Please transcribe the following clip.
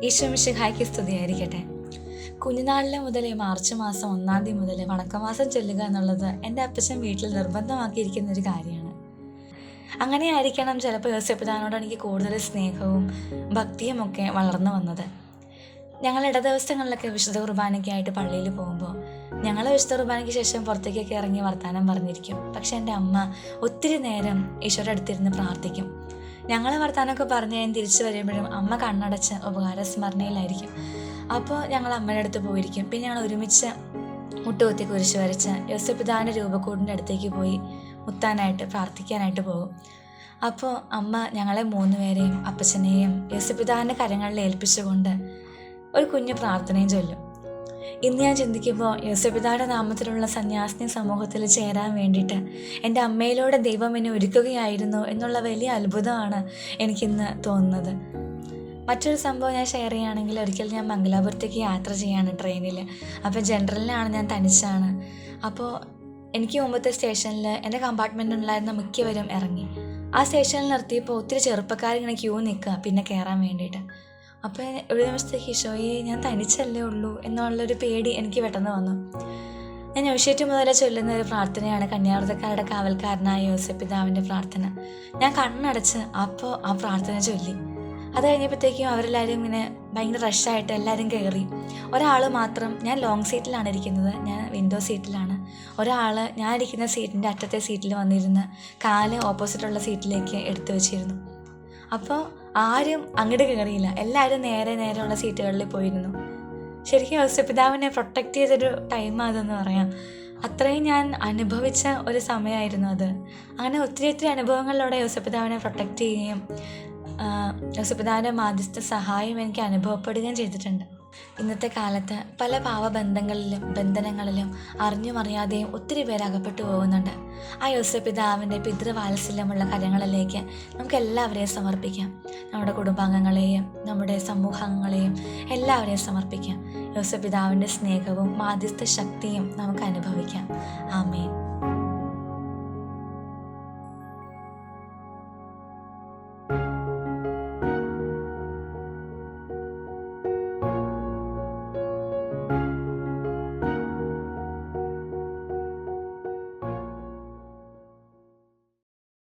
ഈശോ മിശിഹായ്ക്ക് സ്തുതിയായിരിക്കട്ടെ. കുഞ്ഞുനാളിലെ മുതൽ മാർച്ച് മാസം 1-ാം തീയതി മുതൽ വണക്കമാസം ചൊല്ലുക എന്നുള്ളത് എൻ്റെ അപ്പച്ചൻ വീട്ടിൽ നിർബന്ധമാക്കിയിരിക്കുന്ന ഒരു കാര്യമാണ്. അങ്ങനെ ആയിരിക്കണം ചിലപ്പോൾ യോസേപ്പിതാവിനോട് എനിക്ക് കൂടുതൽ സ്നേഹവും ഭക്തിയും ഒക്കെ വളർന്നു വന്നത്. ഞങ്ങൾ ഇടദിവസങ്ങളിലൊക്കെ വിശുദ്ധ കുർബാനയ്ക്കായിട്ട് പള്ളിയിൽ പോകുമ്പോൾ ഞങ്ങൾ വിശുദ്ധ കുർബാനയ്ക്ക് ശേഷം പുറത്തേക്കൊക്കെ ഇറങ്ങി വർത്താനം പറഞ്ഞിരിക്കും. പക്ഷെ എൻ്റെ അമ്മ ഒത്തിരി നേരം ഈശോയുടെ അടുത്തിരുന്ന് പ്രാർത്ഥിക്കും. ഞങ്ങൾ വർത്താനമൊക്കെ പറഞ്ഞ് ഞാൻ തിരിച്ചു വരുമ്പോഴും അമ്മ കണ്ണടച്ച് ഉപകാരസ്മരണയിലായിരിക്കും. അപ്പോൾ ഞങ്ങൾ അമ്മയുടെ അടുത്ത് പോയിരിക്കും. പിന്നെ ഞങ്ങൾ ഒരുമിച്ച് മുട്ടുകുത്തി കുരിശ് വരച്ച് യോസേപ്പിതാവിൻ്റെ രൂപക്കൂടിൻ്റെ അടുത്തേക്ക് പോയി മുത്താനായിട്ട് പ്രാർത്ഥിക്കാനായിട്ട് പോകും. അപ്പോൾ അമ്മ ഞങ്ങളെ 3 പേരെയും അപ്പച്ചനെയും യോസേപ്പിതാവിൻ്റെ കരങ്ങളിൽ ഏൽപ്പിച്ചുകൊണ്ട് ഒരു കുഞ്ഞു പ്രാർത്ഥനയും ചൊല്ലും. ഇന്ന് ഞാൻ ചിന്തിക്കുമ്പോൾ യോസേപ്പിതാവിൻ്റെ നാമത്തിലുള്ള സന്യാസിനി സമൂഹത്തിൽ ചേരാൻ വേണ്ടിയിട്ട് എൻ്റെ അമ്മയിലൂടെ ദൈവം എന്നെ ഒരുക്കുകയായിരുന്നു എന്നുള്ള വലിയ അത്ഭുതമാണ് എനിക്കിന്ന് തോന്നുന്നത്. മറ്റൊരു സംഭവം ഞാൻ ഷെയർ ചെയ്യുകയാണെങ്കിൽ, ഒരിക്കൽ ഞാൻ മംഗലാപുരത്തേക്ക് യാത്ര ചെയ്യാണ് ട്രെയിനിൽ. അപ്പോൾ ജനറലിലാണ്, ഞാൻ തനിച്ചാണ്. അപ്പോൾ എനിക്ക് മുമ്പത്തെ സ്റ്റേഷനിൽ എൻ്റെ കമ്പാർട്ട്മെൻറ്റിലുണ്ടായിരുന്ന മിക്കവരും ഇറങ്ങി. ആ സ്റ്റേഷനിൽ നിർത്തിയപ്പോൾ ഒത്തിരി ചെറുപ്പക്കാരിങ്ങനെ ക്യൂ നിൽക്കുക പിന്നെ കയറാൻ വേണ്ടിയിട്ട്. അപ്പോൾ ഒരു ദിവസത്തേക്ക് ഈശോയെ ഞാൻ തനിച്ചല്ലേ ഉള്ളൂ എന്നുള്ളൊരു പേടി എനിക്ക് പെട്ടെന്ന് വന്നു. ഞാൻ എഴുന്നേറ്റ് മുതലേ ചൊല്ലുന്ന ഒരു പ്രാർത്ഥനയാണ് കന്യാവ്രതക്കാരുടെ കാവൽക്കാരനായ യോസേപ്പിതാവിൻ്റെ പ്രാർത്ഥന. ഞാൻ കണ്ണടച്ച് അപ്പോൾ ആ പ്രാർത്ഥന ചൊല്ലി. അത് കഴിഞ്ഞപ്പോഴത്തേക്കും അവരെല്ലാവരും ഇങ്ങനെ ഭയങ്കര റഷായിട്ട് എല്ലാവരും കയറി. ഒരാൾ മാത്രം, ഞാൻ ലോങ് സീറ്റിലാണ് ഇരിക്കുന്നത്, ഞാൻ വിൻഡോ സീറ്റിലാണ്. ഒരാൾ ഞാൻ ഇരിക്കുന്ന സീറ്റിൻ്റെ അറ്റത്തെ സീറ്റിൽ വന്നിരുന്ന് കാല് ഓപ്പോസിറ്റുള്ള സീറ്റിലേക്ക് എടുത്തു വെച്ചിരുന്നു. അപ്പോൾ ആരും അങ്ങോട്ട് കയറിയില്ല, എല്ലാവരും നേരെയുള്ള സീറ്റുകളിൽ പോയിരുന്നു. ശരിക്കും യോസേപ്പിതാവിനെ പ്രൊട്ടക്റ്റ് ചെയ്തൊരു ടൈം അതെന്ന് പറയാം. അത്രയും ഞാൻ അനുഭവിച്ച ഒരു സമയമായിരുന്നു അത്. അങ്ങനെ ഒത്തിരി അനുഭവങ്ങളിലൂടെ യോസേപ്പിതാവിനെ പ്രൊട്ടക്റ്റ് ചെയ്യുകയും യോസേപ്പിതാവിൻ്റെ മാധ്യസ്ഥ സഹായം എനിക്ക് അനുഭവപ്പെടുകയും ചെയ്തിട്ടുണ്ട്. ഇന്നത്തെ കാലത്ത് പല ബന്ധനങ്ങളിലും അറിഞ്ഞും അറിയാതെയും ഒത്തിരി പേര് അകപ്പെട്ടു പോകുന്നുണ്ട്. ആ യോസേപ്പിതാവിൻ്റെ പിതൃവാത്സല്യമുള്ള കരങ്ങളിലേക്ക് നമുക്ക് എല്ലാവരെയും സമർപ്പിക്കാം. നമ്മുടെ കുടുംബാംഗങ്ങളെയും നമ്മുടെ സമൂഹങ്ങളെയും എല്ലാവരെയും സമർപ്പിക്കാം. യോസേപ്പിതാവിൻ്റെ സ്നേഹവും മാധ്യസ്ഥ ശക്തിയും നമുക്ക് അനുഭവിക്കാം. ആമേൻ.